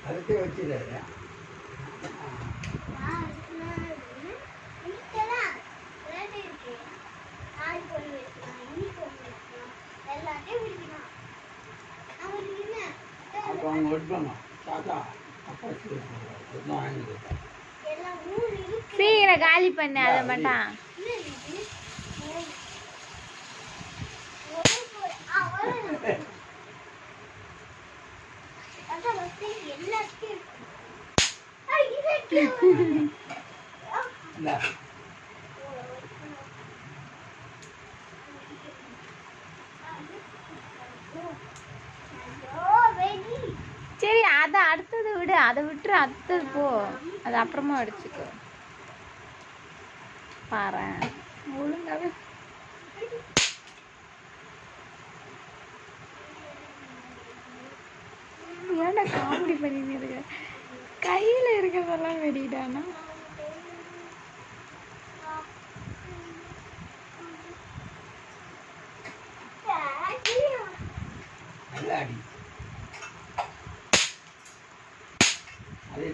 அதுக்கே வச்சுருக்காரு. அப்போ அவங்க வெட்டணும் தாத்தா அப்பா வாங்கிட்டு சீக்கிரம் காலி பண்ணு அதை மட்டும். சரி அதை அடுத்தது விடு, அதை விட்டுரு, அடுத்தது போ, அது அப்புறமா அடிச்சுக்கோ. பாரு ஒழுங்காவே ஏன்டா காமெடி பண்ணிட்டு இருக்க? கையில இருக்கிறதெல்லாம் வெடிடானா? அதே